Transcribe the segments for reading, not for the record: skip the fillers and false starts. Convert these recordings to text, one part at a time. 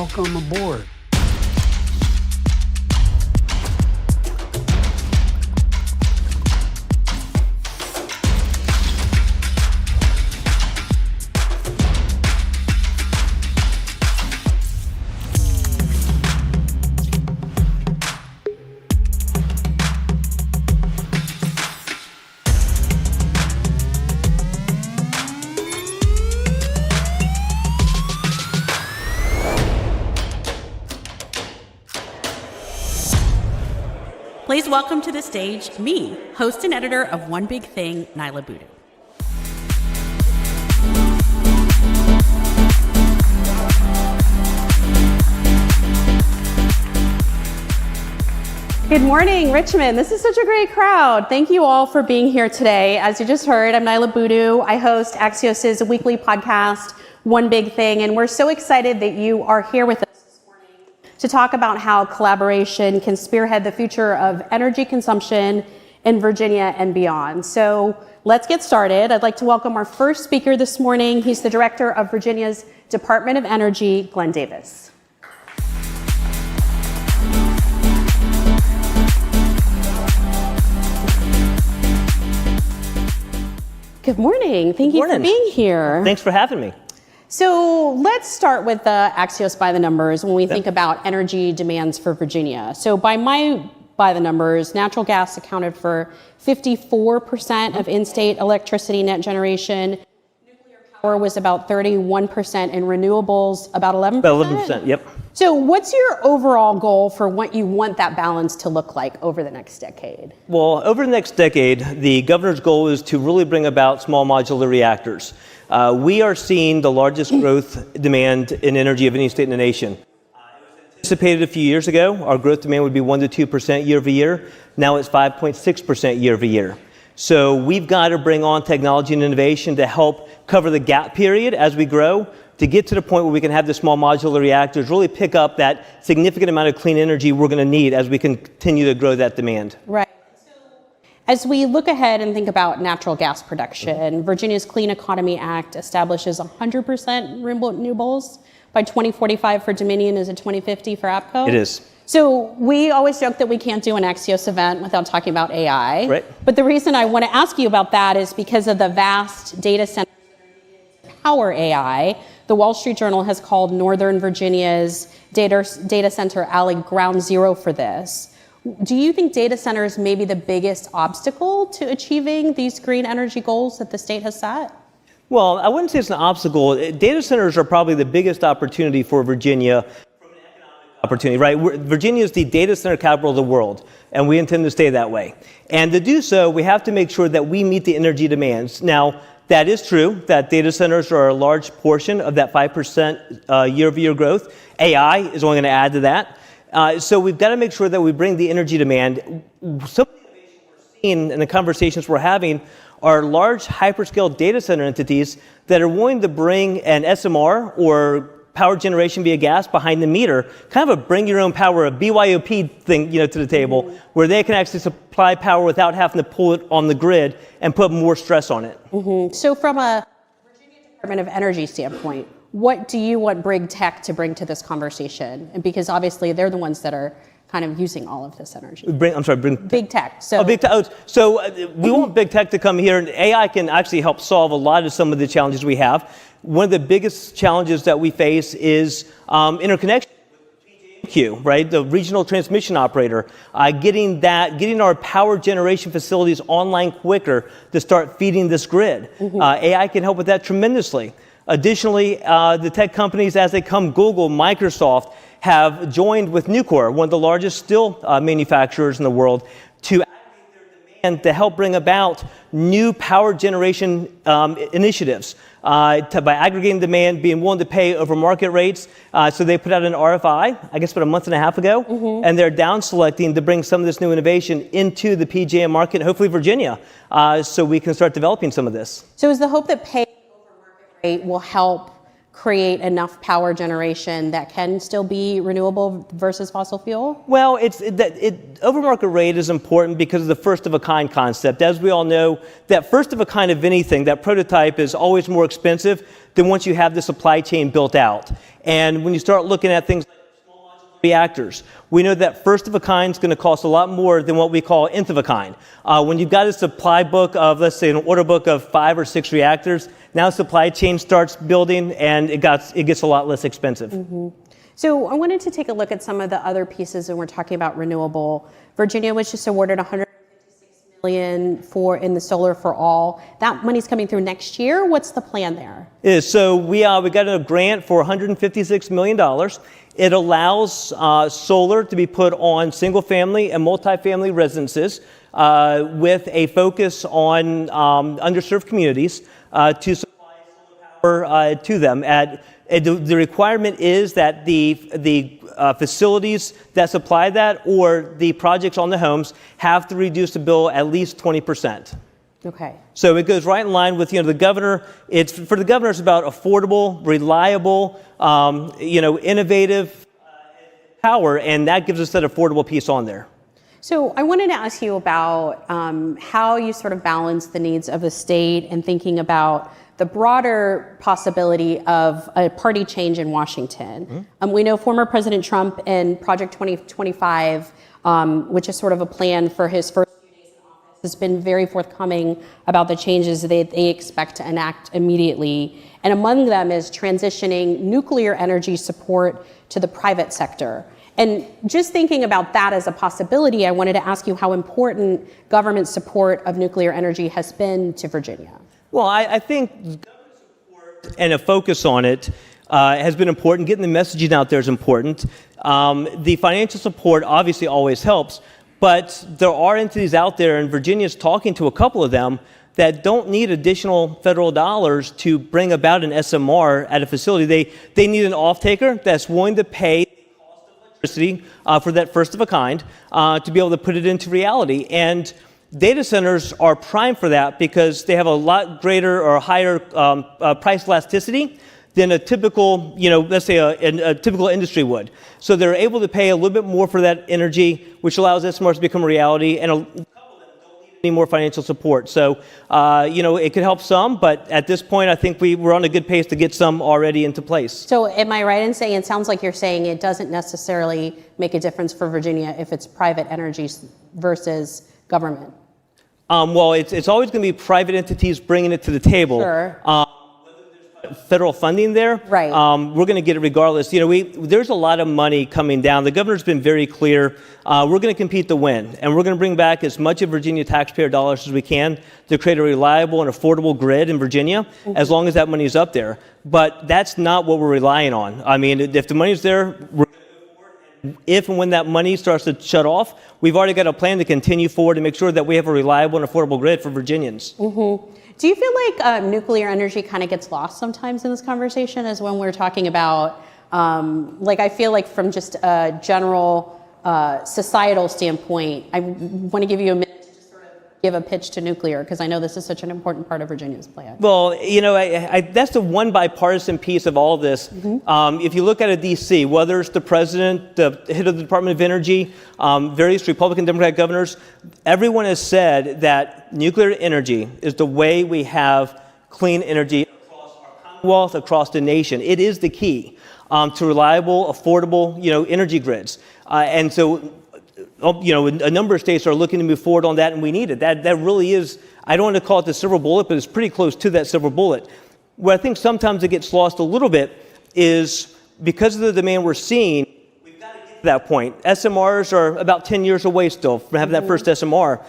welcome aboard. Please welcome to the stage me, host and editor of One Big Thing, Nyla Boodoo. Good morning, Richmond. This is such a great crowd. Thank you all for being here today. As you just heard, I'm Nyla Boodoo. I host Axios' weekly podcast, One Big Thing, and we're so excited that you are here with us to talk about how collaboration can spearhead the future of energy consumption in Virginia and beyond. So let's get started. I'd like to welcome our first speaker this morning. He's the director of Virginia's Department of Energy, Glenn Davis. Good morning. Thank you for being here. Thanks for having me. So let's start with the Axios by the numbers when we think about energy demands for Virginia. So by the numbers, natural gas accounted for 54% of in-state electricity net generation. Nuclear power was about 31%, and renewables about 11%. About 11%, yep. So what's your overall goal for what you want that balance to look like over the next decade? Well, over the next decade, the governor's goal is to really bring about small modular reactors. We are seeing the largest growth demand in energy of any state in the nation. It was anticipated a few years ago, our growth demand would be 1% to 2% year over year. Now it's 5.6% year over year. So we've got to bring on technology and innovation to help cover the gap period as we grow, to get to the point where we can have the small modular reactors really pick up that significant amount of clean energy we're going to need as we continue to grow that demand. Right. As we look ahead and think about natural gas production, Virginia's Clean Economy Act establishes 100% renewables by 2045 for Dominion. Is it 2050 for APCO? It is. So we always joke that we can't do an Axios event without talking about AI. Right. But the reason I want to ask you about that is because of the vast data centers that are needed to power AI. The Wall Street Journal has called Northern Virginia's data center alley ground zero for this. Do you think data centers may be the biggest obstacle to achieving these green energy goals that the state has set? Well, I wouldn't say it's an obstacle. Data centers are probably the biggest opportunity for Virginia from an economic opportunity, right? Virginia is the data center capital of the world, and we intend to stay that way. And to do so, we have to make sure that we meet the energy demands. Now, that is true, that data centers are a large portion of that 5% year-over-year growth. AI is only going to add to that. So we've got to make sure that we bring the energy demand. Some of the innovation we're seeing and the conversations we're having are large hyperscale data center entities that are willing to bring an SMR or power generation via gas behind the meter, kind of a bring your own power, a BYOP thing, to the table, where they can actually supply power without having to pull it on the grid and put more stress on it. So from a Virginia Department of Energy standpoint, what do you want big tech to bring to this conversation? And because obviously they're the ones that are kind of using all of this energy. Bring big tech. So big tech. So we want big tech to come here, and AI can actually help solve a lot of some of the challenges we have. One of the biggest challenges that we face is interconnection with PJQ, right? The regional transmission operator, getting our power generation facilities online quicker to start feeding this grid. AI can help with that tremendously. Additionally, the tech companies, as they come, Google, Microsoft, have joined with Nucor, one of the largest steel manufacturers in the world, to aggregate their demand to help bring about new power generation initiatives. By aggregating demand, being willing to pay over market rates. So they put out an RFI, I guess about a month and a half ago, and they're down selecting to bring some of this new innovation into the PJM market, and hopefully Virginia, so we can start developing some of this. So is the hope that pay over market rate will help create enough power generation that can still be renewable versus fossil fuel? Well, overmarket rate is important because of the first of a kind concept. As we all know, that first of a kind of anything, that prototype is always more expensive than once you have the supply chain built out. And when you start looking at things like small modular reactors, we know that first of a kind is going to cost a lot more than what we call nth of a kind. When you've got a supply book of, let's say, an order book of 5 or 6 reactors, now supply chain starts building and it gets a lot less expensive. So I wanted to take a look at some of the other pieces when we're talking about renewable. Virginia was just awarded $156 million in the Solar for All. That money's coming through next year. What's the plan there? So we got a grant for $156 million. It allows solar to be put on single-family and multifamily residences with a focus on underserved communities to supply solar power to them. The requirement is that the facilities that supply that or the projects on the homes have to reduce the bill at least 20%. Okay. So it goes right in line with the governor. For the governor, it's about affordable, reliable, innovative power, and that gives us that affordable piece on there. So I wanted to ask you about how you sort of balance the needs of the state and thinking about the broader possibility of a party change in Washington. We know former President Trump in Project 2025, which is sort of a plan for his first few days in office, has been very forthcoming about the changes that they expect to enact immediately. And among them is transitioning nuclear energy support to the private sector. And just thinking about that as a possibility, I wanted to ask you how important government support of nuclear energy has been to Virginia. Well, I think government support and a focus on it has been important. Getting the messaging out there is important. The financial support obviously always helps, but there are entities out there, and Virginia's talking to a couple of them, that don't need additional federal dollars to bring about an SMR at a facility. They need an off-taker that's willing to pay the cost of electricity for that first of a kind to be able to put it into reality. And data centers are prime for that because they have a lot greater or higher price elasticity than a typical, let's say a typical industry would. So they're able to pay a little bit more for that energy, which allows SMRs to become a reality, and a couple of them don't need any more financial support. So, it could help some, but at this point, I think we're on a good pace to get some already into place. So am I right in saying, it sounds like you're saying it doesn't necessarily make a difference for Virginia if it's private energy versus government? Well, it's always going to be private entities bringing it to the table. Sure. Whether there's federal funding there, right. We're going to get it regardless. There's a lot of money coming down. The governor's been very clear. We're going to compete to win, and we're going to bring back as much of Virginia taxpayer dollars as we can to create a reliable and affordable grid in Virginia, as long as that money is up there. But that's not what we're relying on. I mean, if the money's there, we're if and when that money starts to shut off, we've already got a plan to continue forward and make sure that we have a reliable and affordable grid for Virginians. Mm-hmm. Do you feel like nuclear energy kind of gets lost sometimes in this conversation as when we're talking about, I feel like from just a general societal standpoint, I want to give you a minute to just sort of give a pitch to nuclear, because I know this is such an important part of Virginia's plan. Well, that's the one bipartisan piece of all this. Mm-hmm. If you look at a D.C., whether it's the president, the head of the Department of Energy, various Republican, Democratic governors, everyone has said that nuclear energy is the way we have clean energy across our Commonwealth, across the nation. It is the key to reliable, affordable, energy grids. And so, a number of states are looking to move forward on that, and we need it. That really is, I don't want to call it the silver bullet, but it's pretty close to that silver bullet. Where I think sometimes it gets lost a little bit is because of the demand we're seeing, we've got to get to that point. SMRs are about 10 years away still from having that first SMR.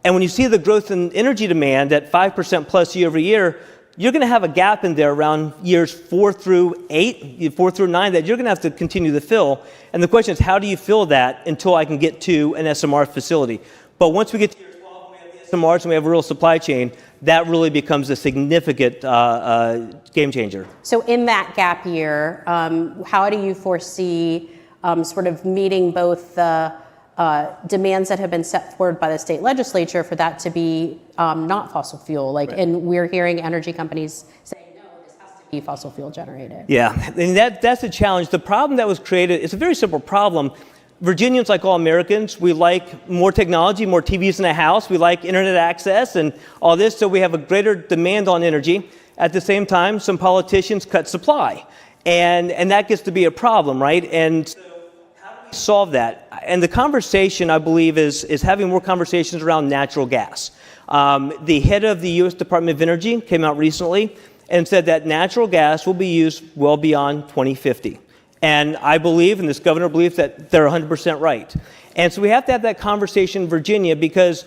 And when you see the growth in energy demand at 5% plus year over year, you're going to have a gap in there around years 4 through 8, 4 through 9 that you're going to have to continue to fill. And the question is, how do you fill that until I can get to an SMR facility? But once we get to year 12, we have the SMRs and we have a real supply chain, that really becomes a significant game changer. So in that gap year, how do you foresee sort of meeting both the demands that have been set forward by the state legislature for that to be not fossil fuel? Right. And we're hearing energy companies saying, no, this has to be fossil fuel generated. Yeah, and that's the challenge. The problem that was created, it's a very simple problem. Virginians, like all Americans, we like more technology, more TVs in the house. We like internet access and all this, so we have a greater demand on energy. At the same time, some politicians cut supply, and that gets to be a problem, right? And so how do we solve that? And the conversation, I believe, is having more conversations around natural gas. The head of the U.S. Department of Energy came out recently and said that natural gas will be used well beyond 2050. And I believe, and this governor believes, that they're 100% right. And so we have to have that conversation in Virginia, because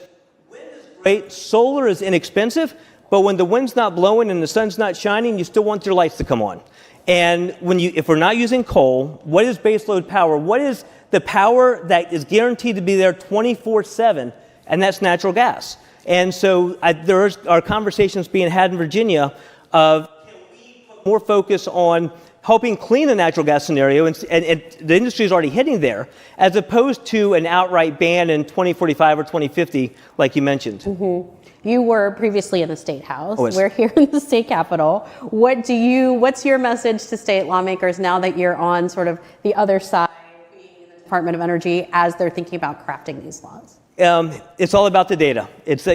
wind is great, solar is inexpensive, but when the wind's not blowing and the sun's not shining, you still want your lights to come on. And if we're not using coal, what is baseload power? What is the power that is guaranteed to be there 24/7? And that's natural gas. And so there are conversations being had in Virginia of, can we put more focus on helping clean the natural gas scenario, and the industry is already hitting there, as opposed to an outright ban in 2045 or 2050, like you mentioned. Mm-hmm. You were previously in the State House. Oh, yes. We're here in the state capitol. What's your message to state lawmakers now that you're on sort of the other side, being in the Department of Energy, as they're thinking about crafting these laws? It's all about the data. It's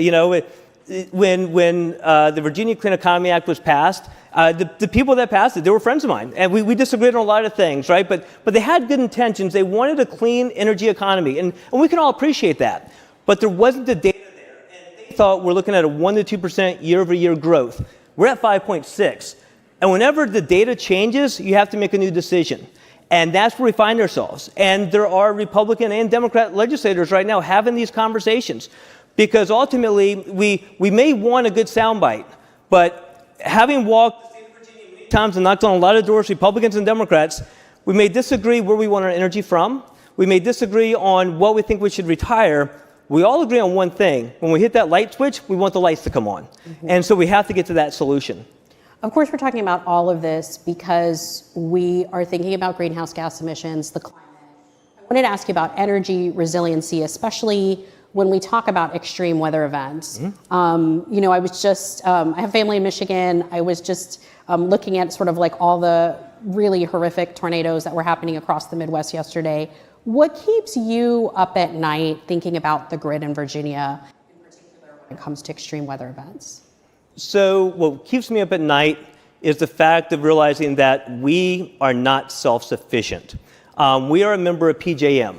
when the Virginia Clean Economy Act was passed, the people that passed it, they were friends of mine, and we disagreed on a lot of things, right? But they had good intentions. They wanted a clean energy economy, and we can all appreciate that. But there wasn't the data there, and they thought we're looking at a 1% to 2% year-over-year growth. We're at 5.6, and whenever the data changes, you have to make a new decision. And that's where we find ourselves. And there are Republican and Democrat legislators right now having these conversations, because ultimately we may want a good soundbite, but having walked the state of Virginia many times and knocked on a lot of doors, Republicans and Democrats, we may disagree where we want our energy from. We may disagree on what we think we should retire. We all agree on one thing. When we hit that light switch, we want the lights to come on. Mm-hmm. And so we have to get to that solution. Of course, we're talking about all of this because we are thinking about greenhouse gas emissions, the climate. I wanted to ask you about energy resiliency, especially when we talk about extreme weather events. Mm-hmm. I was just, I have family in Michigan. I was just looking at sort of like all the really horrific tornadoes that were happening across the Midwest yesterday. What keeps you up at night thinking about the grid in Virginia, in particular when it comes to extreme weather events? So what keeps me up at night is the fact of realizing that we are not self-sufficient. We are a member of PJM.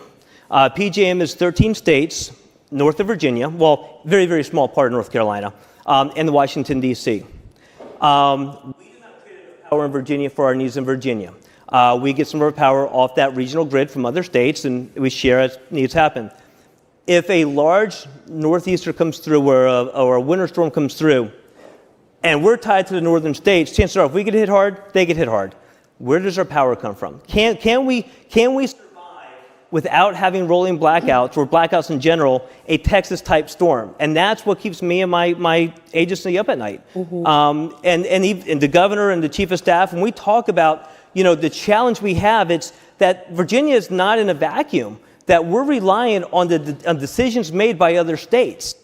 PJM is 13 states north of Virginia, well, very, very small part of North Carolina, and Washington, D.C. We do not create enough power in Virginia for our needs in Virginia. We get some of our power off that regional grid from other states, and we share as needs happen. If a large northeaster comes through or a winter storm comes through, and we're tied to the northern states, chances are if we get hit hard, they get hit hard. Where does our power come from? Can we survive without having rolling blackouts, or blackouts in general, a Texas-type storm? And that's what keeps me and my agency up at night. Mm-hmm. And the governor and the chief of staff, when we talk about the challenge we have, it's that Virginia is not in a vacuum, that we're relying on on decisions made by other states.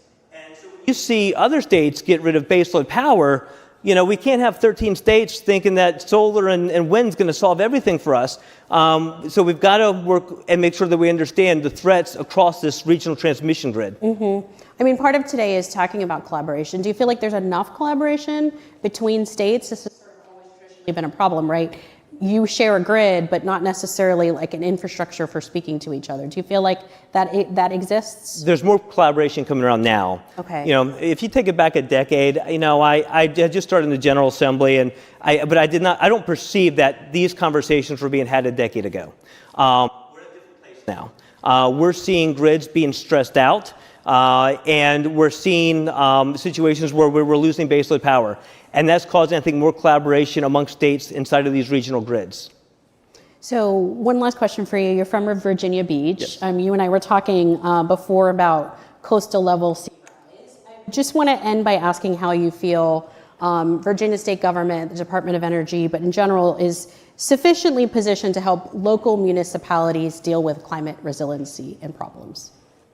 You see other states get rid of baseload power. We can't have 13 states thinking that solar and wind's going to solve everything for us. So we've got to work and make sure that we understand the threats across this regional transmission grid. Mm-hmm. I mean, part of today is talking about collaboration. Do you feel like there's enough collaboration between states? This has sort of always traditionally been a problem, right? You share a grid, but not necessarily like an infrastructure for speaking to each other. Do you feel like that exists? There's more collaboration coming around now. Okay. If you take it back a decade, I just started in the General Assembly, but I don't perceive that these conversations were being had a decade ago. We're at a different place now. We're seeing grids being stressed out, and we're seeing situations where we're losing baseload power. And that's causing, I think, more collaboration among states inside of these regional grids. So one last question for you. You're from Virginia Beach. Yes. You and I were talking before about coastal level sea rise. I just want to end by asking how you feel Virginia state government, the Department of Energy, but in general, is sufficiently positioned to help local municipalities deal with climate resiliency and problems.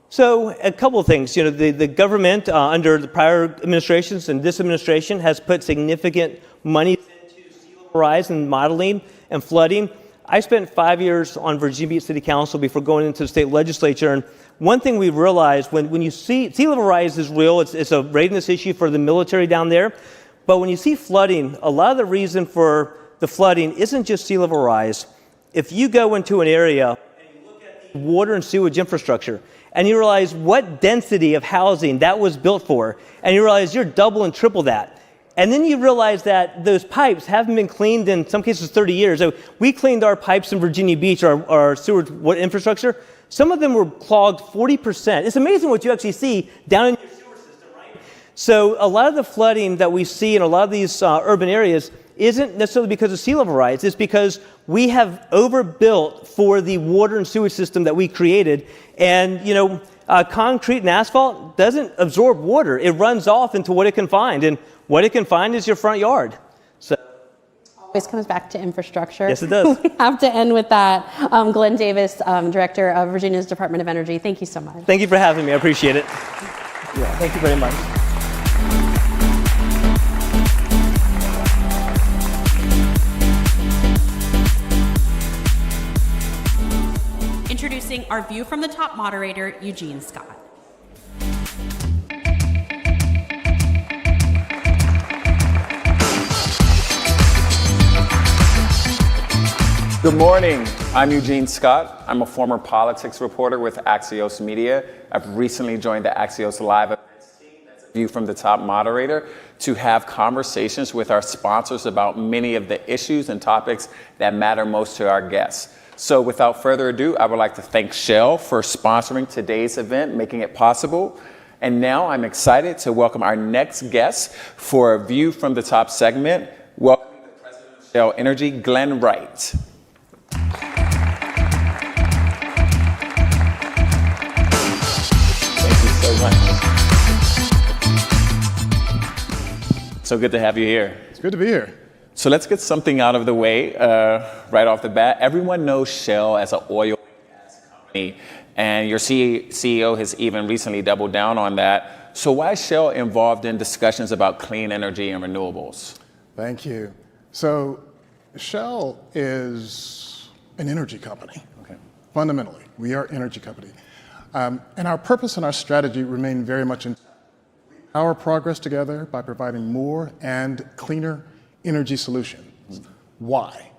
So a couple of things. The government under the prior administrations and this administration has put significant money into sea level rise and modeling and flooding. I spent 5 years on Virginia Beach City Council before going into the state legislature, and one thing we realized when you see sea level rise is real, it's a readiness issue for the military down there, but when you see flooding, a lot of the reason for the flooding isn't just sea level rise. If you go into an area and you look at the water and sewage infrastructure, and you realize what density of housing that was built for, and you realize you're double and triple that. And then you realize that those pipes haven't been cleaned in some cases 30 years. So we cleaned our pipes in Virginia Beach, our sewer infrastructure. Some of them were clogged 40%. It's amazing what you actually see down in your sewer system, right? So a lot of the flooding that we see in a lot of these urban areas isn't necessarily because of sea level rise. It's because we have overbuilt for the water and sewage system that we created. And, concrete and asphalt doesn't absorb water. It runs off into what it can find. And what it can find is your front yard. So Always comes back to infrastructure. Yes, it does. We have to end with that. Glenn Davis, Director of Virginia's Department of Energy, thank you so much. Thank you for having me. I appreciate it. Yeah, thank you very much. Introducing our View from the Top moderator, Eugene Scott. Good morning. I'm Eugene Scott. I'm a former politics reporter with Axios Media. I've recently joined the Axios Live events team, that's a View from the Top moderator, to have conversations with our sponsors about many of the issues and topics that matter most to our guests. So without further ado, I would like to thank Shell for sponsoring today's event, making it possible. And now I'm excited to welcome our next guest for a View from the Top segment. Welcome the President of Shell Energy, Glenn Wright. So good to have you here. It's good to be here. So let's get something out of the way right off the bat. Everyone knows Shell as an oil and gas company, and your CEO has even recently doubled down on that. So why is Shell involved in discussions about clean energy and renewables? Thank you. So Shell is an energy company. Okay. Fundamentally, we are an energy company. And our purpose and our strategy remain very much in our progress together by providing more and cleaner energy solutions. Why?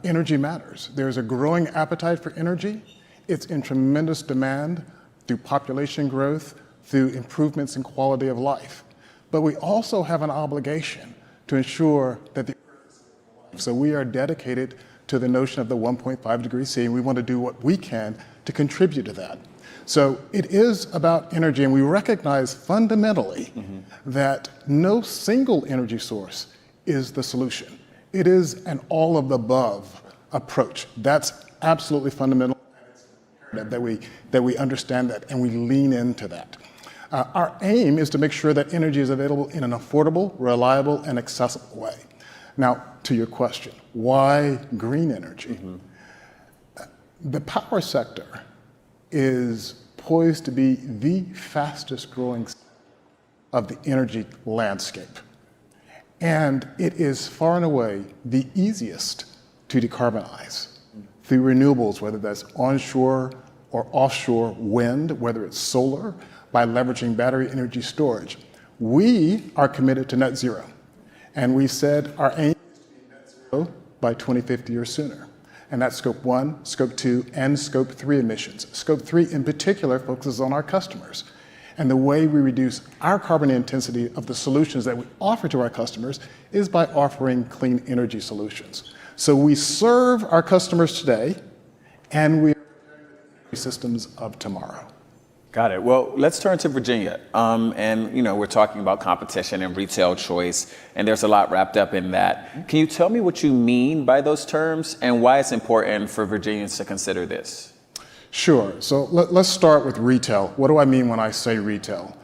Energy matters. There's a growing appetite for energy. It's in tremendous demand through population growth, through improvements in quality of life. But we also have an obligation to ensure that the earth is alive. So we are dedicated to the notion of the 1.5 degrees C, and we want to do what we can to contribute to that. So it is about energy, and we recognize fundamentally that no single energy source is the solution. It is an all of the above approach. That's absolutely fundamental, and it's imperative that we understand that and we lean into that. Our aim is to make sure that energy is available in an affordable, reliable, and accessible way. Now, to your question, why green energy? The power sector is poised to be the fastest growing of the energy landscape. And it is far and away the easiest to decarbonize through renewables, whether that's onshore or offshore wind, whether it's solar, by leveraging battery energy storage. We are committed to net zero. And we said our aim is to be net zero by 2050 or sooner. And that's Scope 1, Scope 2, and Scope 3 emissions. Scope 3 in particular focuses on our customers. And the way we reduce our carbon intensity of the solutions that we offer to our customers is by offering clean energy solutions. So we serve our customers today, and we are preparing the energy systems of tomorrow. Got it. Well, let's turn to Virginia. We're talking about competition and retail choice, and there's a lot wrapped up in that. Can you tell me what you mean by those terms and why it's important for Virginians to consider this? Sure. So let's start with retail. What do I mean when I say retail?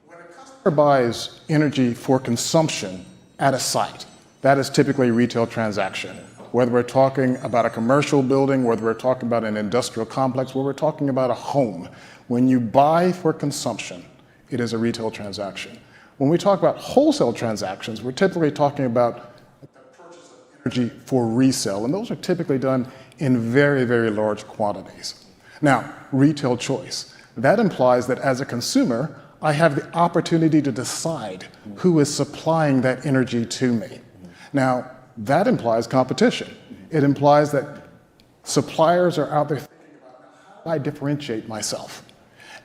When a customer buys energy for consumption at a site, that is typically a retail transaction. Whether we're talking about a commercial building, whether we're talking about an industrial complex, whether we're talking about a home, when you buy for consumption, it is a retail transaction. When we talk about wholesale transactions, we're typically talking about the purchase of energy for resale, and those are typically done in very, very large quantities. Now, retail choice. That implies that as a consumer, I have the opportunity to decide who is supplying that energy to me. Now, that implies competition. It implies that suppliers are out there thinking about how do I differentiate myself?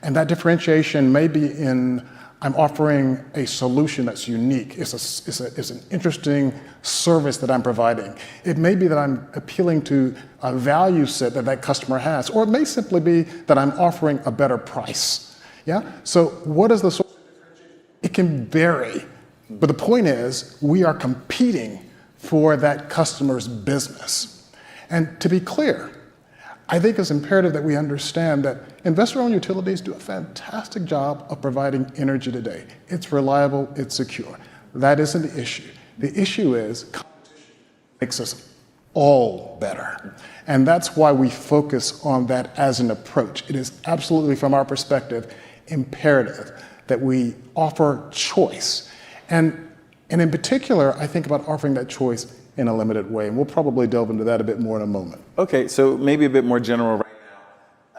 And that differentiation may be in I'm offering a solution that's unique. It's an interesting service that I'm providing. It may be that I'm appealing to a value set that that customer has, or it may simply be that I'm offering a better price. Yeah. So what is the source of differentiation? It can vary, but the point is we are competing for that customer's business. And to be clear, I think it's imperative that we understand that investor-owned utilities do a fantastic job of providing energy today. It's reliable, it's secure. That isn't the issue. The issue is competition makes us all better. And that's why we focus on that as an approach. It is absolutely, from our perspective, imperative that we offer choice. And in particular, I think about offering that choice in a limited way, and we'll probably delve into that a bit more in a moment. Okay, so maybe a bit more general right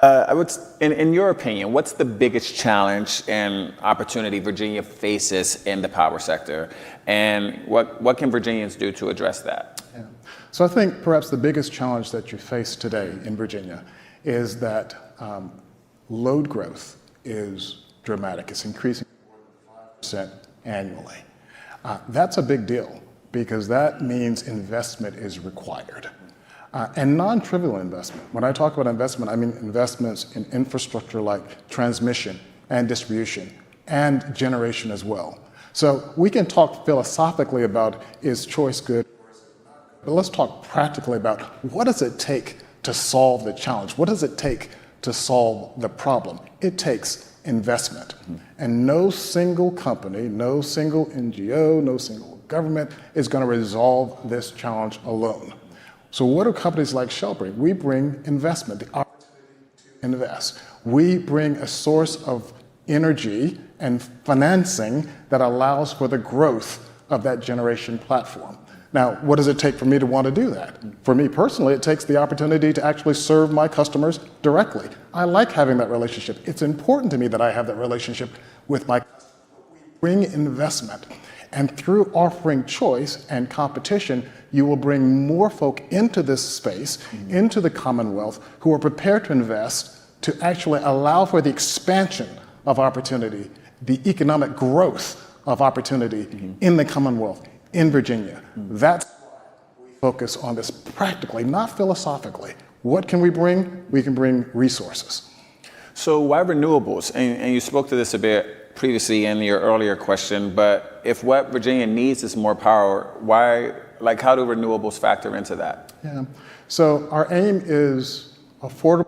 now. In your opinion, what's the biggest challenge and opportunity Virginia faces in the power sector, and what can Virginians do to address that? Yeah. So I think perhaps the biggest challenge that you face today in Virginia is that load growth is dramatic. It's increasing more than 5% annually. That's a big deal, because that means investment is required. And non-trivial investment. When I talk about investment, I mean investments in infrastructure like transmission and distribution and generation as well. So we can talk philosophically about is choice good, but let's talk practically about what does it take to solve the challenge? What does it take to solve the problem? It takes investment. And no single company, no single NGO, no single government is going to resolve this challenge alone. So what do companies like Shell bring? We bring investment, the opportunity to invest. We bring a source of energy and financing that allows for the growth of that generation platform. Now, what does it take for me to want to do that? For me personally, it takes the opportunity to actually serve my customers directly. I like having that relationship. It's important to me that I have that relationship with my customers. We bring investment. And through offering choice and competition, you will bring more folk into this space, into the Commonwealth, who are prepared to invest to actually allow for the expansion of opportunity, the economic growth of opportunity in the Commonwealth, in Virginia. That's why we focus on this practically, not philosophically. What can we bring? We can bring resources. So why renewables? And you spoke to this a bit previously in your earlier question, but if what Virginia needs is more power, how do renewables factor into that? Yeah. So our aim is affordable,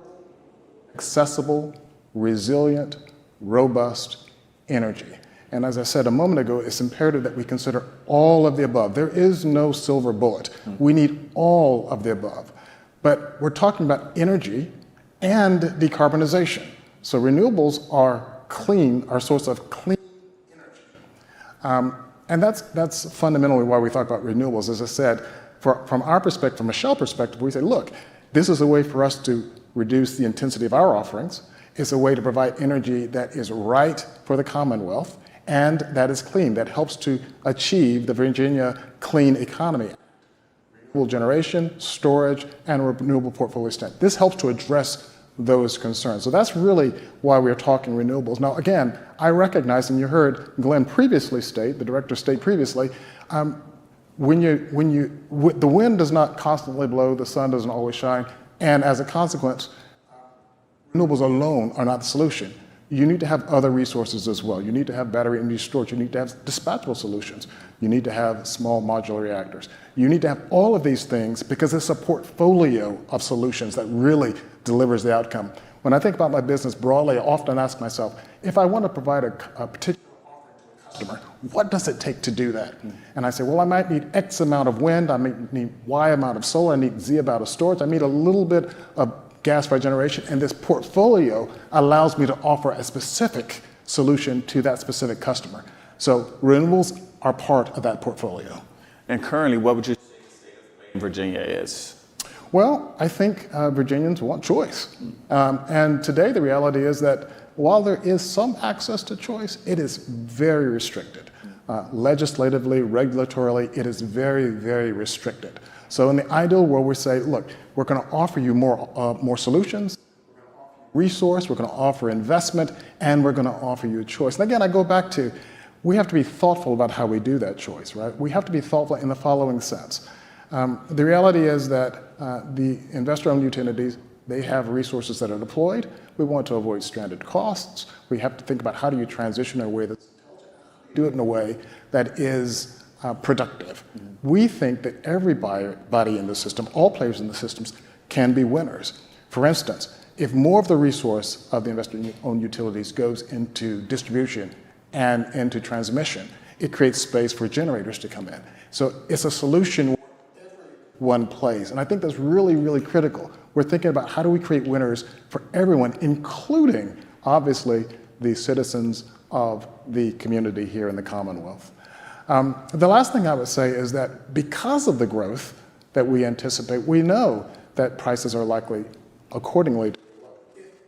accessible, resilient, robust energy. And as I said a moment ago, it's imperative that we consider all of the above. There is no silver bullet. We need all of the above. But we're talking about energy and decarbonization. So renewables are clean, our source of clean energy. And that's fundamentally why we talk about renewables. As I said, from our perspective, from a Shell perspective, we say, look, this is a way for us to reduce the intensity of our offerings. It's a way to provide energy that is right for the Commonwealth and that is clean, that helps to achieve the Virginia clean economy. Renewable generation, storage, and renewable portfolio extent. This helps to address those concerns. So that's really why we're talking renewables. Now, again, I recognize, and you heard Glenn previously state, the director state previously, the wind does not constantly blow, the sun doesn't always shine, and as a consequence, renewables alone are not the solution. You need to have other resources as well. You need to have battery energy storage. You need to have dispatchable solutions. You need to have small modular reactors. You need to have all of these things because it's a portfolio of solutions that really delivers the outcome. When I think about my business broadly, I often ask myself, if I want to provide a particular offering to a customer, what does it take to do that? And I say, well, I might need X amount of wind, I might need Y amount of solar, I need Z amount of storage, I need a little bit of gas-fired generation, and this portfolio allows me to offer a specific solution to that specific customer. So renewables are part of that portfolio. And currently, what would you say is the state of play Virginia is? Well, I think Virginians want choice. And today the reality is that while there is some access to choice, it is very restricted. Legislatively, regulatorily, it is very, very restricted. So in the ideal world, we say, look, we're going to offer you more solutions, resource, we're going to offer investment, and we're going to offer you a choice. And again, I go back to, we have to be thoughtful about how we do that choice, right? We have to be thoughtful in the following sense. The reality is that the investor-owned utilities, they have resources that are deployed. We want to avoid stranded costs. We have to think about how do you transition in a way that's do it in a way that is productive. We think that everybody in the system, all players in the systems, can be winners. For instance, if more of the resource of the investor-owned utilities goes into distribution and into transmission, it creates space for generators to come in. So it's a solution one plays. And I think that's really, really critical. We're thinking about how do we create winners for everyone, including, obviously, the citizens of the community here in the Commonwealth. The last thing I would say is that because of the growth that we anticipate, we know that prices are likely accordingly.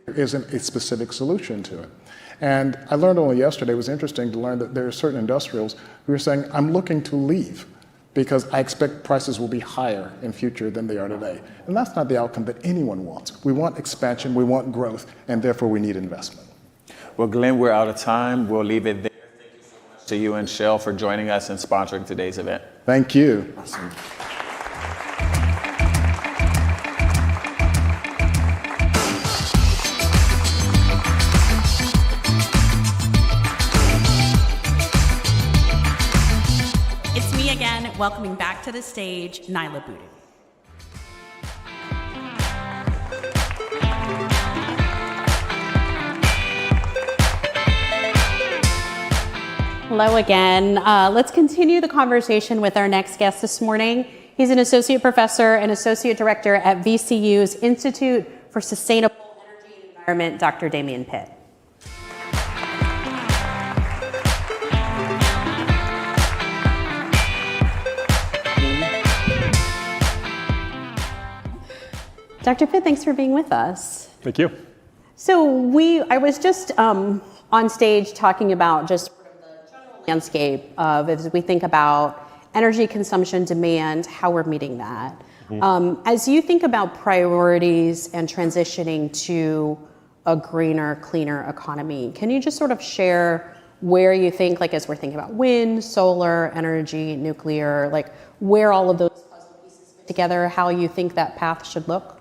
There isn't a specific solution to it. And I learned only yesterday, it was interesting to learn that there are certain industrials who are saying, I'm looking to leave because I expect prices will be higher in future than they are today. And that's not the outcome that anyone wants. We want expansion, we want growth, and therefore we need investment. Well, Glenn, we're out of time. We'll leave it there. Thank you so much to you and Shell for joining us and sponsoring today's event. Thank you. Awesome. It's me again, welcoming back to the stage, Naila Boodoo. Hello again. Let's continue the conversation with our next guest this morning. He's an associate professor and associate director at VCU's Institute for Sustainable Energy and Environment, Dr. Damian Pitt. Dr. Pitt, thanks for being with us. Thank you. So I was just on stage talking about just the general landscape of as we think about energy consumption demand, how we're meeting that. As you think about priorities and transitioning to a greener, cleaner economy, can you just sort of share where you think, like as we're thinking about wind, solar, energy, nuclear, like where all of those puzzle pieces fit together, how you think that path should look?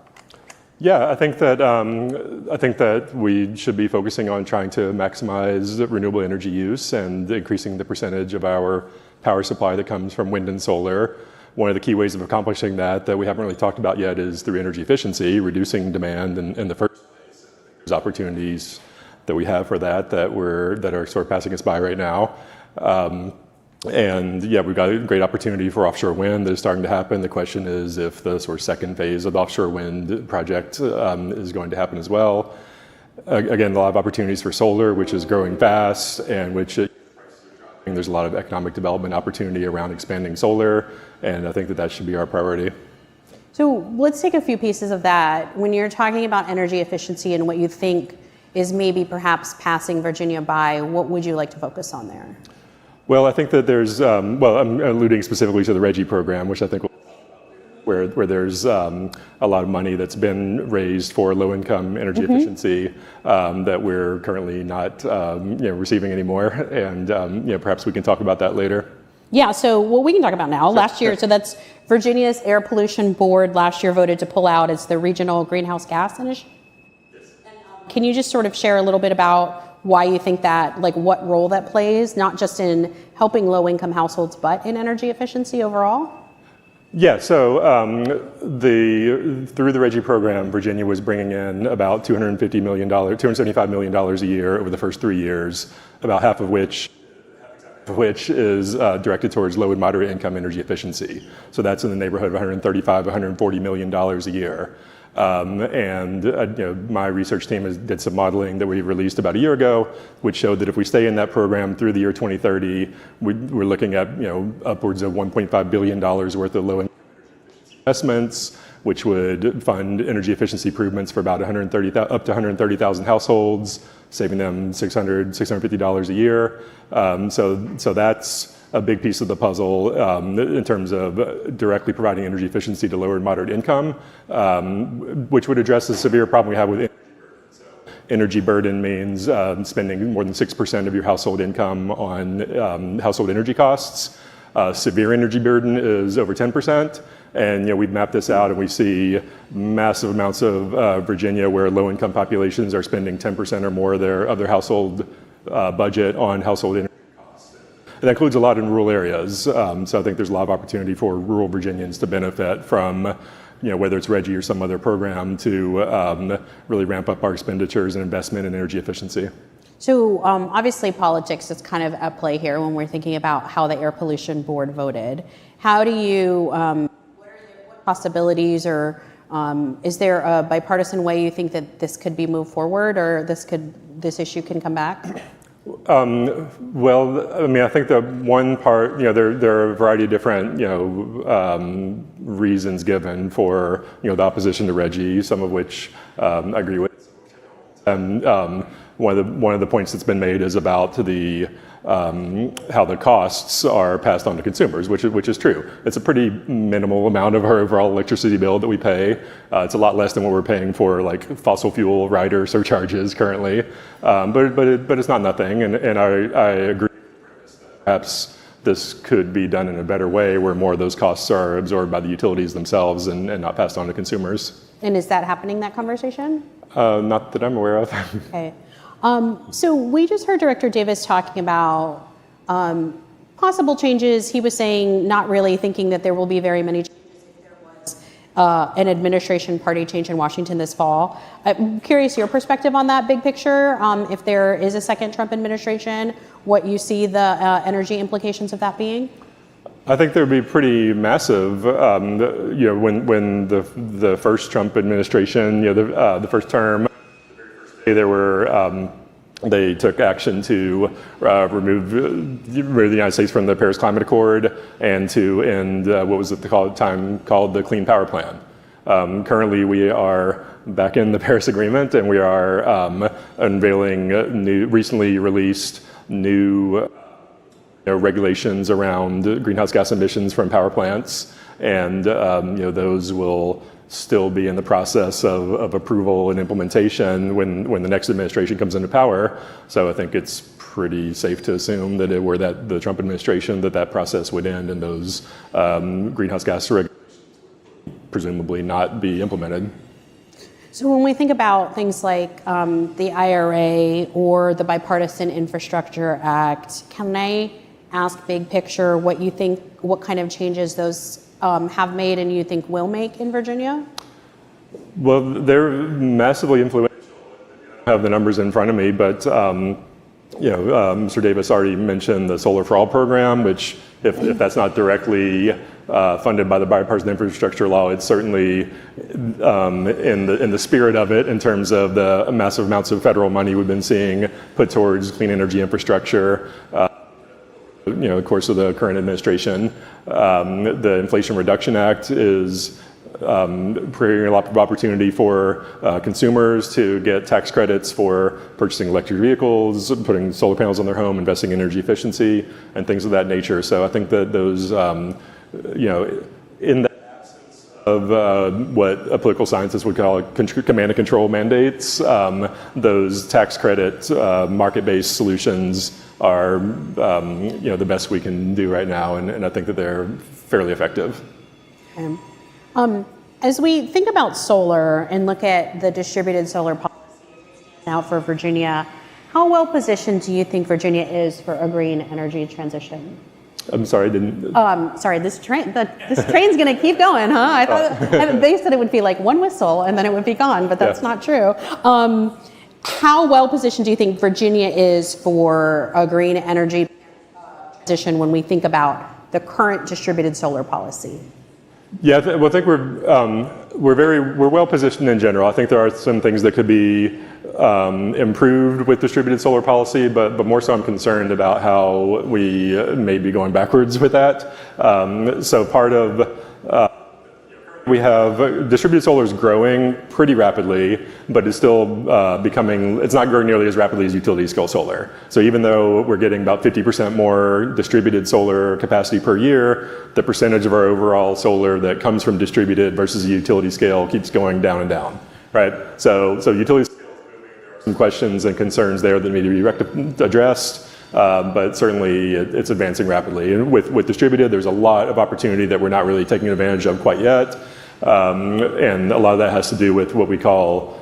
Yeah, I think that we should be focusing on trying to maximize renewable energy use and increasing the percentage of our power supply that comes from wind and solar. One of the key ways of accomplishing that we haven't really talked about yet is through energy efficiency, reducing demand in the first place. There's opportunities that we have for that are sort of passing us by right now. And yeah, we've got a great opportunity for offshore wind that is starting to happen. The question is if the sort of second phase of the offshore wind project is going to happen as well. Again, a lot of opportunities for solar, which is growing fast and there's a lot of economic development opportunity around expanding solar. And I think that should be our priority. So let's take a few pieces of that. When you're talking about energy efficiency and what you think is maybe perhaps passing Virginia by, what would you like to focus on there? Well, I think that there's, I'm alluding specifically to the RGGI program, which I think where there's a lot of money that's been raised for low-income energy efficiency that we're currently not receiving anymore. And perhaps we can talk about that later. Yeah, so what we can talk about now, last year, so that's Virginia's Air Pollution Board last year voted to pull out as the regional greenhouse gas initiative. Can you just sort of share a little bit about why you think that, like what role that plays, not just in helping low-income households, but in energy efficiency overall? Yeah, so through the RGGI program, Virginia was bringing in about $275 million a year over the first 3 years, about half of which is directed towards low and moderate income energy efficiency. So that's in the neighborhood of $140 million a year. My research team did some modeling that we released about a year ago, which showed that if we stay in that program through the year 2030, we're looking at upwards of $1.5 billion worth of low income energy efficiency investments, which would fund energy efficiency improvements for about up to 130,000 households, saving them $650 a year. So that's a big piece of the puzzle in terms of directly providing energy efficiency to lower and moderate income, which would address the severe problem we have with energy burden means spending more than 6% of your household income on household energy costs. Severe energy burden is over 10%. And we've mapped this out and we see massive amounts of Virginia where low-income populations are spending 10% or more of their household budget on household energy costs. And that includes a lot in rural areas. So I think there's a lot of opportunity for rural Virginians to benefit from whether it's RGGI or some other program to really ramp up our expenditures and investment in energy efficiency. So obviously politics is kind of at play here when we're thinking about how the Air Pollution Board voted. How do you, what are the possibilities, or is there a bipartisan way you think that this could be moved forward, or this issue can come back? Well, I mean, I think the one part, there are a variety of different, reasons given for, the opposition to RGGI, some of which I agree with. And one of the points that's been made is about the how the costs are passed on to consumers, which is true. It's a pretty minimal amount of our overall electricity bill that we pay. It's a lot less than what we're paying for like fossil fuel rider surcharges currently, but it's not nothing. And I agree. Perhaps this could be done in a better way, where more of those costs are absorbed by the utilities themselves and not passed on to consumers. And is that happening, that conversation? Not that I'm aware of. Okay. So we just heard Director Davis talking about possible changes. He was saying not really thinking that there will be very many changes if there was an administration party change in Washington this fall. I'm curious your perspective on that big picture. If there is a second Trump administration, what you see the energy implications of that being? I think there would be pretty massive. When the first Trump administration, the first term, they took action to remove the United States from the Paris Climate Accord and to end what was at the time called the Clean Power Plan. Currently, we are back in the Paris Agreement, and we are unveiling recently released new regulations around greenhouse gas emissions from power plants, and those will still be in the process of approval and implementation when the next administration comes into power. So I think it's pretty safe to assume that were that the Trump administration, that process would end and those greenhouse gas regulations presumably not be implemented. So when we think about things like the IRA or the Bipartisan Infrastructure Act, can I ask big picture what you think, what kind of changes those have made and you think will make in Virginia? Well, they're massively influential. I don't have the numbers in front of me, but Mr. Davis already mentioned the Solar for All program, which if that's not directly funded by the Bipartisan Infrastructure Law, it's certainly in the spirit of it in terms of the massive amounts of federal money we've been seeing put towards clean energy infrastructure. The course of the current administration. The Inflation Reduction Act is creating a lot of opportunity for consumers to get tax credits for purchasing electric vehicles, putting solar panels on their home, investing in energy efficiency, and things of that nature. So I think that those, in the absence of what a political scientist would call command and control mandates, those tax credit market-based solutions are the best we can do right now, and I think that they're fairly effective. Okay. As we think about solar and look at the distributed solar policy now for Virginia, how well positioned do you think Virginia is for a green energy transition? I'm sorry, I didn't. Sorry, this train's going to keep going, huh? I thought they said it would be like one whistle and then it would be gone, but that's not true. How well positioned do you think Virginia is for a green energy transition when we think about the current distributed solar policy? Yeah, I think we're well positioned in general. I think there are some things that could be improved with distributed solar policy, but more so I'm concerned about how we may be going backwards with that. So part of We have distributed solar is growing pretty rapidly, but it's still it's not growing nearly as rapidly as utility scale solar. So even though we're getting about 50% more distributed solar capacity per year, the percentage of our overall solar that comes from distributed versus utility scale keeps going down and down, right? So utility scale, there are some questions and concerns there that need to be addressed. But certainly it's advancing rapidly. And with distributed, there's a lot of opportunity that we're not really taking advantage of quite yet. And a lot of that has to do with what we call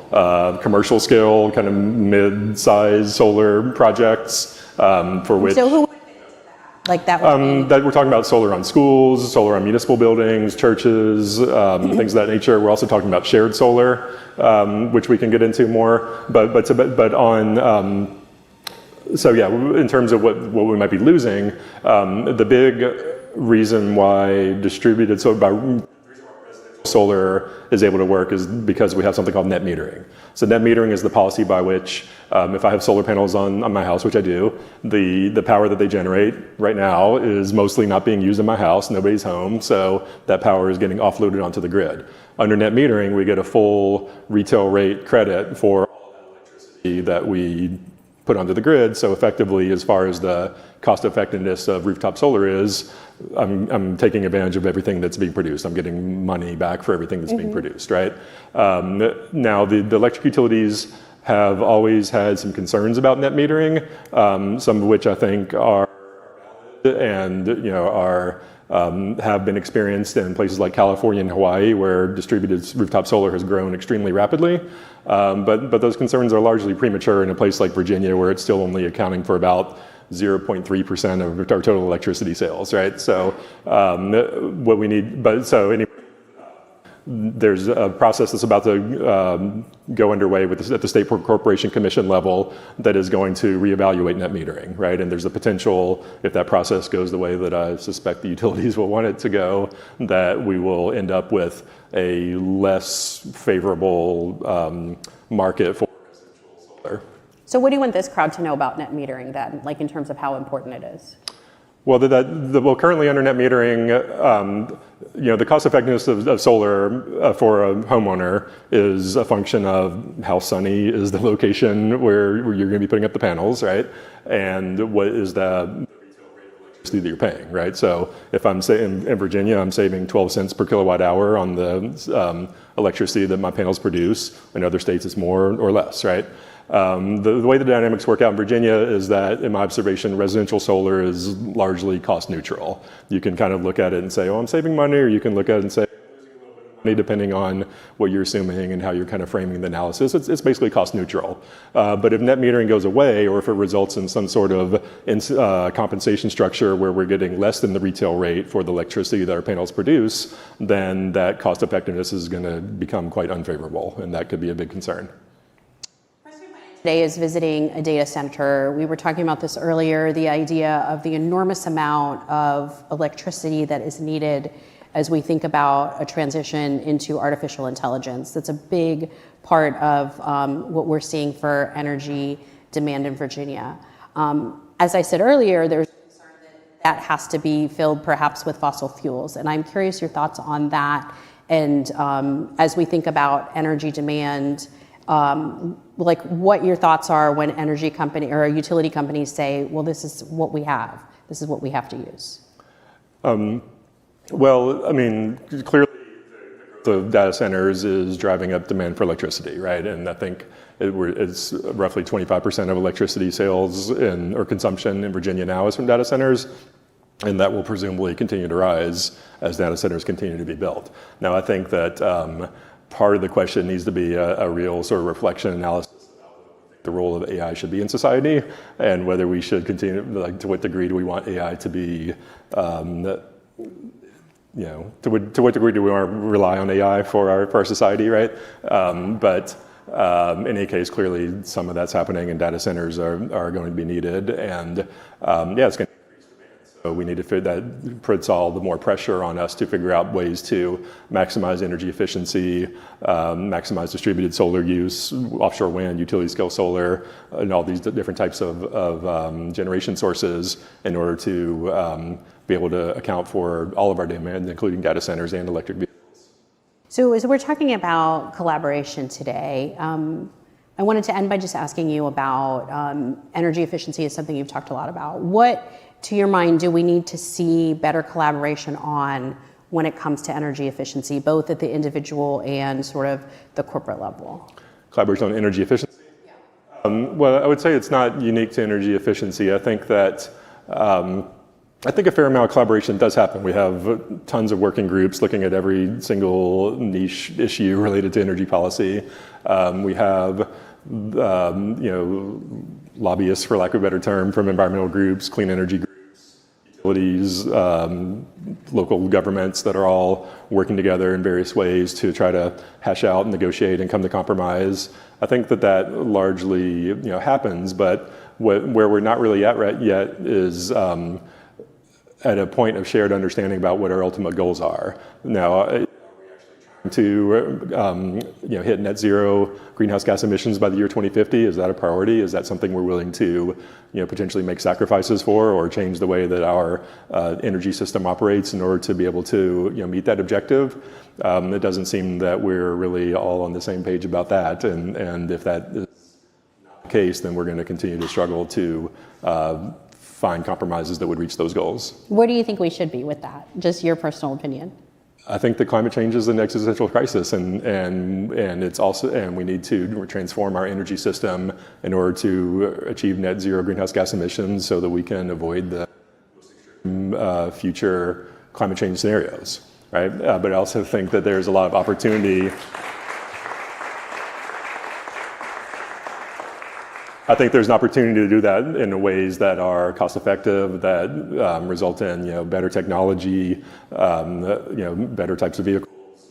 commercial scale, kind of mid-size solar projects for which... So who like that? That we're talking about solar on schools, solar on municipal buildings, churches, things of that nature. We're also talking about shared solar, which we can get into more. But on... So yeah, in terms of what we might be losing, the big reason why distributed solar is able to work is because we have something called net metering. So net metering is the policy by which, if I have solar panels on my house, which I do, the power that they generate right now is mostly not being used in my house. Nobody's home, so that power is getting offloaded onto the grid. Under net metering, we get a full retail rate credit for all that electricity that we put onto the grid. So effectively, as far as the cost effectiveness of rooftop solar is, I'm taking advantage of everything that's being produced. I'm getting money back for everything that's being produced, right? Now, the electric utilities have always had some concerns about net metering, some of which I think are valid and have been experienced in places like California and Hawaii, where distributed rooftop solar has grown extremely rapidly. But those concerns are largely premature in a place like Virginia, where it's still only accounting for about 0.3% of our total electricity sales, right? So what we need, anyway, there's a process that's about to go underway at the State Corporation Commission level that is going to reevaluate net metering, right? And there's a potential, if that process goes the way that I suspect the utilities will want it to go, that we will end up with a less favorable market for residential solar. So what do you want this crowd to know about net metering then, like in terms of how important it is? Well, currently under net metering, the cost effectiveness of solar for a homeowner is a function of how sunny is the location where you're going to be putting up the panels, right? And what is the retail rate of electricity that you're paying, right? So if I'm in Virginia, I'm saving 12 cents per kilowatt hour on the electricity that my panels produce. In other states, it's more or less, right? The way the dynamics work out in Virginia is that, in my observation, residential solar is largely cost neutral. You can kind of look at it and say, oh, I'm saving money, or you can look at it and say, I'm losing a little bit of money, depending on what you're assuming and how you're kind of framing the analysis. It's basically cost neutral. But if net metering goes away, or if it results in some sort of compensation structure where we're getting less than the retail rate for the electricity that our panels produce, then that cost effectiveness is going to become quite unfavorable, and that could be a big concern. Today is visiting a data center. We were talking about this earlier, the idea of the enormous amount of electricity that is needed as we think about a transition into artificial intelligence. That's a big part of what we're seeing for energy demand in Virginia. As I said earlier, there's concern that has to be filled perhaps with fossil fuels. And I'm curious your thoughts on that. And as we think about energy demand, like what your thoughts are when energy company or utility companies say, well, this is what we have. This is what we have to use. Well, I mean, clearly the data centers is driving up demand for electricity, right? And I think it's roughly 25% of electricity sales or consumption in Virginia now is from data centers. And that will presumably continue to rise as data centers continue to be built. Now, I think that part of the question needs to be a real sort of reflection analysis about the role of AI should be in society, and whether we should continue, like, to what degree do we want AI to be, to what degree do we want to rely on AI for our society, right? But in any case, clearly some of that's happening, and data centers are going to be needed, and it's going to. So we need to figure that puts all the more pressure on us to figure out ways to maximize energy efficiency, maximize distributed solar use, offshore wind, utility scale solar, and all these different types of generation sources in order to be able to account for all of our demand, including data centers and electric vehicles. So as we're talking about collaboration today, I wanted to end by just asking you about energy efficiency is something you've talked a lot about. What, to your mind, do we need to see better collaboration on when it comes to energy efficiency, both at the individual and sort of the corporate level? Collaboration on energy efficiency? Well, I would say it's not unique to energy efficiency. I think that a fair amount of collaboration does happen. We have tons of working groups looking at every single niche issue related to energy policy. We have lobbyists, for lack of a better term, from environmental groups, clean energy groups, utilities, local governments that are all working together in various ways to try to hash out and negotiate and come to compromise. I think that largely happens, but where we're not really at yet is at a point of shared understanding about what our ultimate goals are. Now, are we actually trying to hit net zero greenhouse gas emissions by the year 2050? Is that a priority? Is that something we're willing to potentially make sacrifices for, or change the way that our energy system operates in order to be able to meet that objective? It doesn't seem that we're really all on the same page about that, and if that is not the case, then we're going to continue to struggle to find compromises that would reach those goals. Where do you think we should be with that? Just your personal opinion. I think that climate change is an existential crisis, and it's also, and we need to transform our energy system in order to achieve net zero greenhouse gas emissions so that we can avoid the future climate change scenarios, right? But I also think that there's a lot of opportunity. I think there's an opportunity to do that in ways that are cost effective, that result in better technology, better types of vehicles,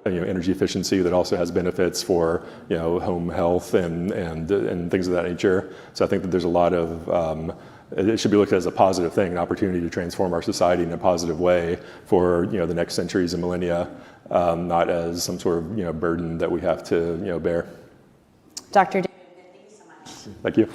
energy efficiency that also has benefits for home health and things of that nature. So I think that there's a lot of it should be looked at as a positive thing, an opportunity to transform our society in a positive way for the next centuries and millennia, not as some sort of burden that we have to bear. Dr. Thank you.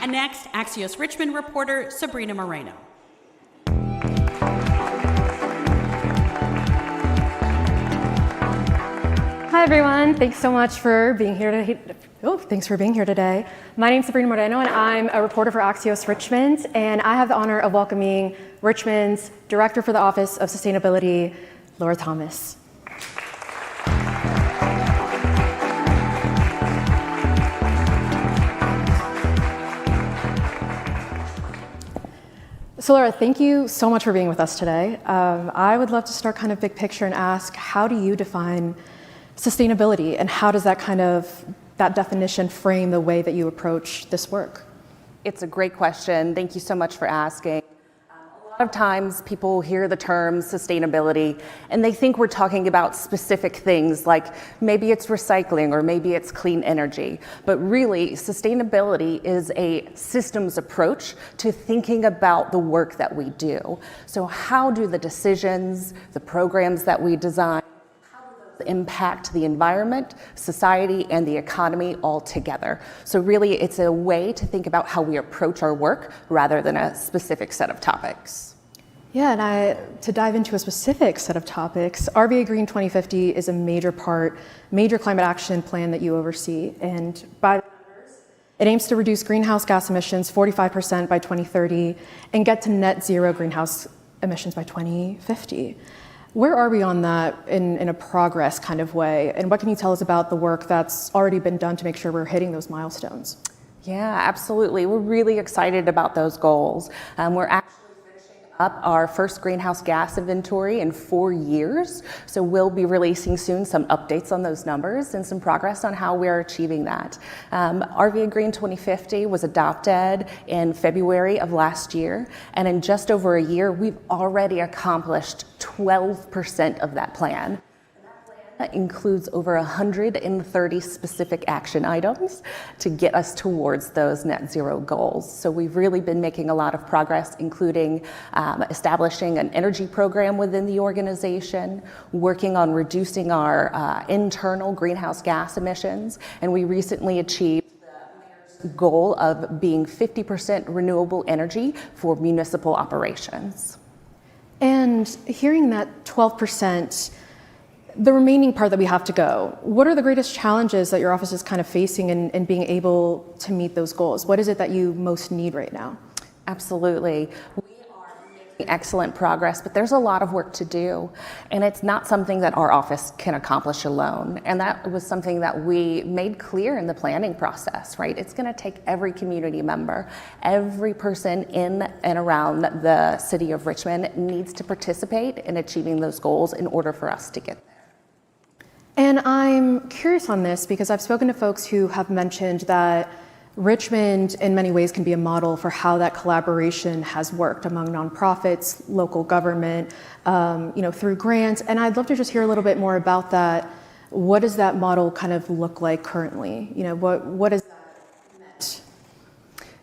And next, Axios Richmond reporter Sabrina Moreno. Hi everyone, thanks so much for being here today. Thanks for being here today. My name's Sabrina Moreno and I'm a reporter for Axios Richmond, and I have the honor of welcoming Richmond's Director for the Office of Sustainability, Laura Thomas. So Laura, thank you so much for being with us today. I would love to start kind of big picture and ask, how do you define sustainability, and how does that definition frame the way that you approach this work? It's a great question. Thank you so much for asking. A lot of times people hear the term sustainability and they think we're talking about specific things, like maybe it's recycling or maybe it's clean energy. But really, sustainability is a systems approach to thinking about the work that we do. So how do the decisions, the programs that we design, impact the environment, society, and the economy all together? So really, it's a way to think about how we approach our work rather than a specific set of topics. Yeah, and to dive into a specific set of topics, RVA Green 2050 is a major climate action plan that you oversee. And by the numbers, it aims to reduce greenhouse gas emissions 45% by 2030 and get to net zero greenhouse emissions by 2050. Where are we on that in a progress kind of way? And what can you tell us about the work that's already been done to make sure we're hitting those milestones? Yeah, absolutely. We're really excited about those goals. We're actually finishing up our first greenhouse gas inventory in 4 years. So we'll be releasing soon some updates on those numbers and some progress on how we're achieving that. RVA Green 2050 was adopted in February of last year. And in just over a year, we've already accomplished 12% of that plan. That includes over 130 specific action items to get us towards those net zero goals. So we've really been making a lot of progress, including establishing an energy program within the organization, working on reducing our internal greenhouse gas emissions, and we recently achieved the mayor's goal of being 50% renewable energy for municipal operations. And hearing that 12%, the remaining part that we have to go, what are the greatest challenges that your office is kind of facing in being able to meet those goals? What is it that you most need right now? Absolutely. We are making excellent progress, but there's a lot of work to do, and it's not something that our office can accomplish alone. And that was something that we made clear in the planning process, right? It's going to take every community member, every person in and around the city of Richmond needs to participate in achieving those goals in order for us to get there. And I'm curious on this because I've spoken to folks who have mentioned that Richmond in many ways can be a model for how that collaboration has worked among nonprofits, local government, through grants. And I'd love to just hear a little bit more about that. What does that model kind of look like currently? What is that meant?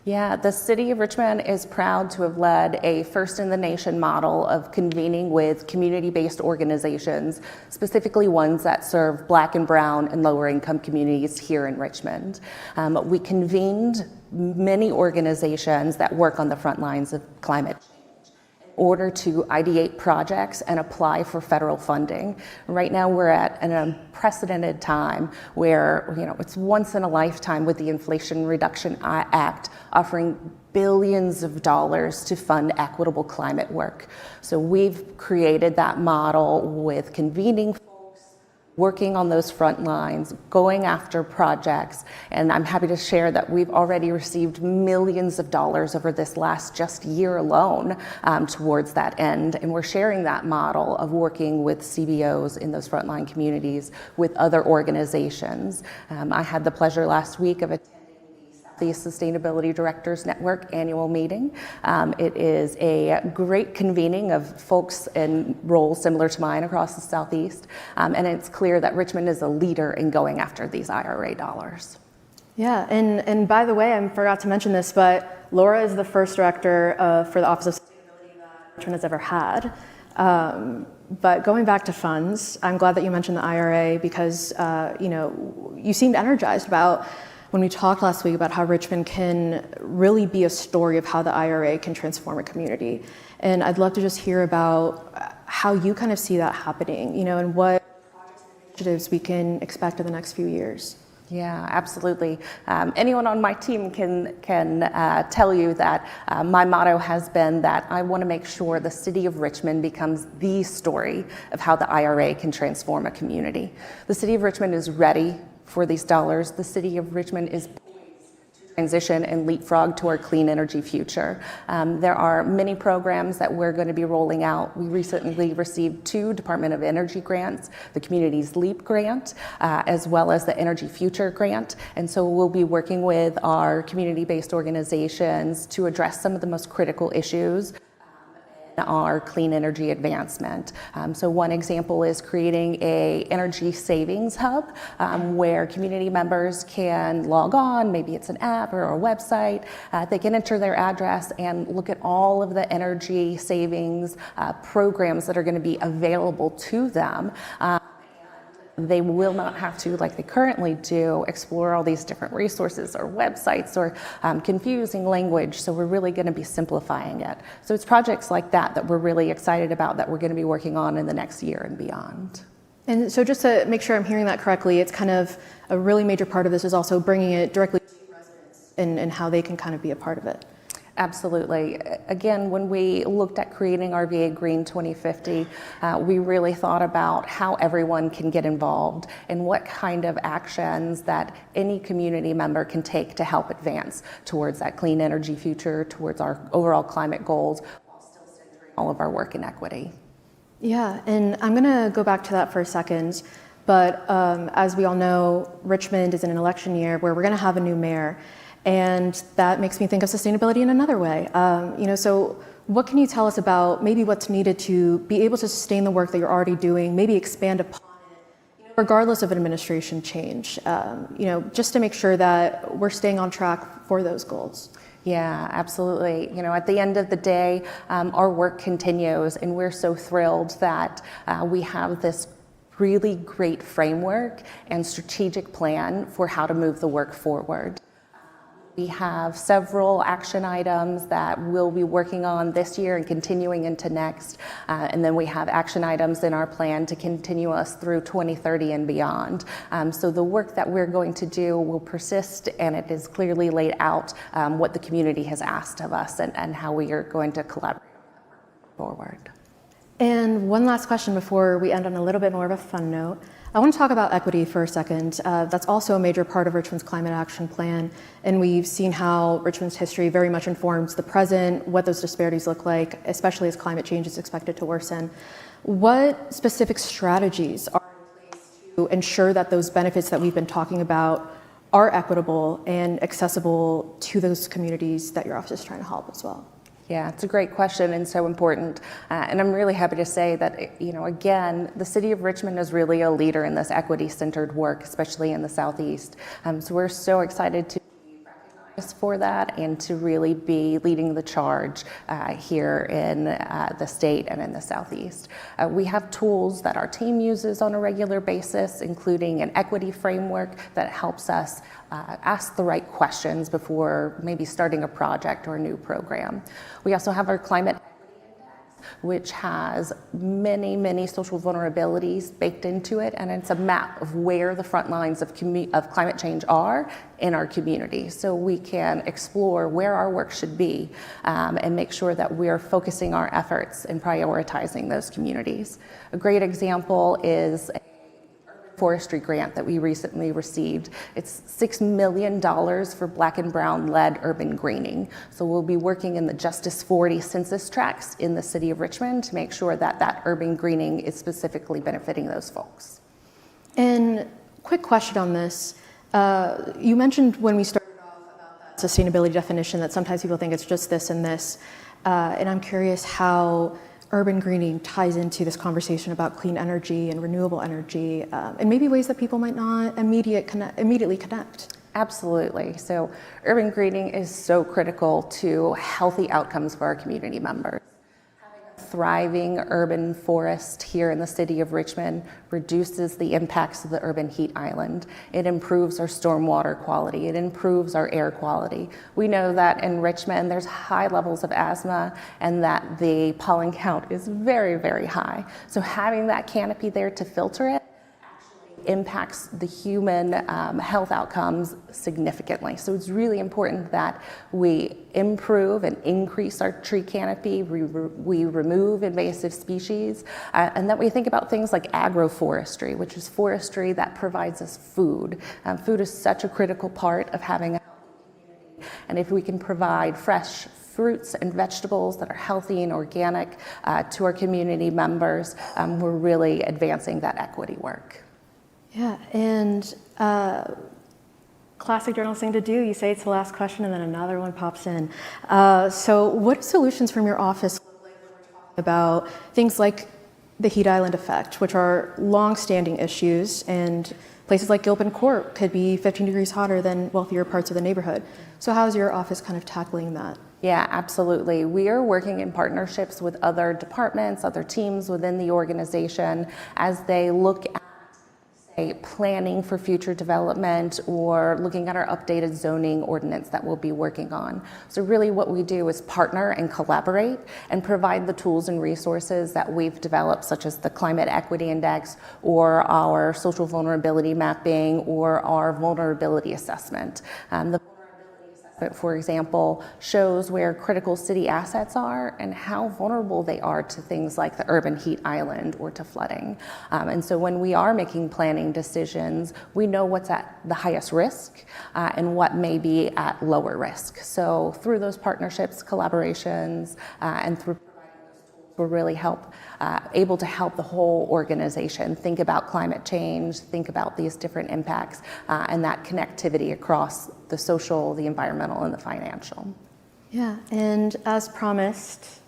Yeah, the city of Richmond is proud to have led a first-in-the-nation model of convening with community-based organizations, specifically ones that serve Black and Brown and lower-income communities here in Richmond. We convened many organizations that work on the front lines of climate change in order to ideate projects and apply for federal funding. Right now we're at an unprecedented time where it's once in a lifetime with the Inflation Reduction Act offering billions of dollars to fund equitable climate work. So we've created that model with convening working on those front lines, going after projects, and I'm happy to share that we've already received millions of dollars over this last just year alone towards that end, and we're sharing that model of working with CBOs in those frontline communities with other organizations. I had the pleasure last week of attending the Sustainability Directors Network annual meeting. It is a great convening of folks in roles similar to mine across the Southeast, and it's clear that Richmond is a leader in going after these IRA dollars. Yeah, and by the way, I forgot to mention this, but Laura is the first director for the Office of Sustainability that Richmond has ever had. But going back to funds, I'm glad that you mentioned the IRA because you seemed energized about when we talked last week about how Richmond can really be a story of how the IRA can transform a community. And I'd love to just hear about how you kind of see that happening, and what projects and initiatives we can expect in the next few years. Yeah, absolutely. Anyone on my team can tell you that my motto has been that I want to make sure the city of Richmond becomes the story of how the IRA can transform a community. The city of Richmond is ready for these dollars. The city of Richmond is poised to transition and leapfrog to our clean energy future. There are many programs that we're going to be rolling out. We recently received 2 Department of Energy grants, the Communities LEAP grant, as well as the Energy Future grant. And so we'll be working with our community-based organizations to address some of the most critical issues our clean energy advancement. So one example is creating a energy savings hub where community members can log on, maybe it's an app or a website, they can enter their address and look at all of the energy savings programs that are going to be available to them. They will not have to, like they currently do, explore all these different resources or websites or confusing language. So we're really going to be simplifying it. So it's projects like that we're really excited about that we're going to be working on in the next year and beyond. And so just to make sure I'm hearing that correctly, it's kind of a really major part of this is also bringing it directly to residents and how they can kind of be a part of it. Absolutely. Again, when we looked at creating RVA Green 2050, we really thought about how everyone can get involved and what kind of actions that any community member can take to help advance towards that clean energy future, towards our overall climate goals, while still centering all of our work in equity. Yeah, and I'm going to go back to that for a second. But as we all know, Richmond is in an election year where we're going to have a new mayor. And that makes me think of sustainability in another way. So what can you tell us about maybe what's needed to be able to sustain the work that you're already doing, maybe expand upon it, regardless of administration change, just to make sure that we're staying on track for those goals? Yeah, absolutely. At the end of the day, our work continues, and we're so thrilled that we have this really great framework and strategic plan for how to move the work forward. We have several action items that we'll be working on this year and continuing into next. And then we have action items in our plan to continue us through 2030 and beyond. So the work that we're going to do will persist, and it is clearly laid out what the community has asked of us and how we are going to collaborate forward. And one last question before we end on a little bit more of a fun note. I want to talk about equity for a second. That's also a major part of Richmond's climate action plan, and we've seen how Richmond's history very much informs the present, what those disparities look like, especially as climate change is expected to worsen. What specific strategies are in place to ensure that those benefits that we've been talking about are equitable and accessible to those communities that your office is trying to help as well? Yeah, it's a great question and so important. And I'm really happy to say that, again, the city of Richmond is really a leader in this equity-centered work, especially in the Southeast. So we're so excited to be recognized for that and to really be leading the charge here in the state and in the Southeast. We have tools that our team uses on a regular basis, including an equity framework that helps us ask the right questions before maybe starting a project or a new program. We also have our climate equity index, which has many, many social vulnerabilities baked into it, and it's a map of where the front lines of climate change are in our community, so we can explore where our work should be and make sure that we're focusing our efforts and prioritizing those communities. A great example is forestry grant that we recently received. It's $6 million for black and brown led urban greening. So we'll be working in the Justice 40 census tracts in the city of Richmond to make sure that that urban greening is specifically benefiting those folks. And quick question on this. You mentioned when we started off about that sustainability definition that sometimes people think it's just this and this. And I'm curious how urban greening ties into this conversation about clean energy and renewable energy, and maybe ways that people might not immediately connect. Absolutely. So urban greening is so critical to healthy outcomes for our community members. Having a thriving urban forest here in the city of Richmond reduces the impacts of the urban heat island. It improves our stormwater quality. It improves our air quality. We know that in Richmond there's high levels of asthma and that the pollen count is very, very high. So having that canopy there to filter it impacts the human health outcomes significantly. So it's really important that we improve and increase our tree canopy, we remove invasive species, and that we think about things like agroforestry, which is forestry that provides us food. Food is such a critical part of having a healthy community, and if we can provide fresh fruits and vegetables that are healthy and organic to our community members, we're really advancing that equity work. Yeah, and classic journalist thing to do, you say it's the last question and then another one pops in. So what solutions from your office look like when we're talking about things like the heat island effect, which are long-standing issues, and places like Gilpin Court could be 15 degrees hotter than wealthier parts of the neighborhood. So how's your office kind of tackling that? Yeah, absolutely. We are working in partnerships with other departments, other teams within the organization as they look at planning for future development or looking at our updated zoning ordinance that we'll be working on. So really what we do is partner and collaborate and provide the tools and resources that we've developed, such as the Climate Equity Index or our social vulnerability mapping or our vulnerability assessment. For example, shows where critical city assets are and how vulnerable they are to things like the urban heat island or to flooding. And so when we are making planning decisions, we know what's at the highest risk and what may be at lower risk. So through those partnerships, collaborations, and through will really able to help the whole organization think about climate change, think about these different impacts, and that connectivity across the social, the environmental, and the financial. Yeah, and as promised,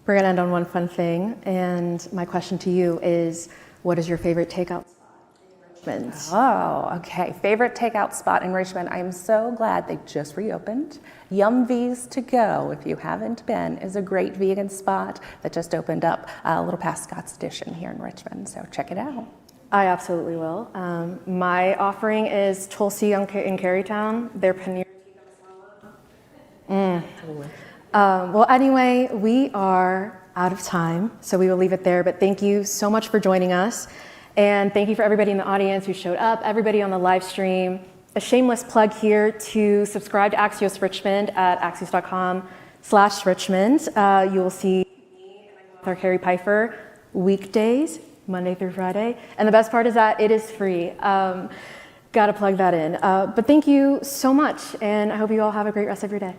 we're gonna end on one fun thing, and my question to you is, what is your favorite takeout spot in Richmond? Oh, okay. Favorite takeout spot in Richmond. I am so glad they just reopened. Yum V's To Go, if you haven't been, is a great vegan spot that just opened up a little past Scott's Addition here in Richmond, so check it out. I absolutely will. My offering is Tulsi in Carytown. Their paneer tikka masala Well, anyway, we are out of time, so we will leave it there. But thank you so much for joining us. And thank you for everybody in the audience who showed up, everybody on the live stream. A shameless plug here to subscribe to Axios Richmond at axios.com/Richmond. You will see me and my author Carrie Pfeiffer weekdays, Monday through Friday. And the best part is that it is free. Got to plug that in. But thank you so much, and I hope you all have a great rest of your day.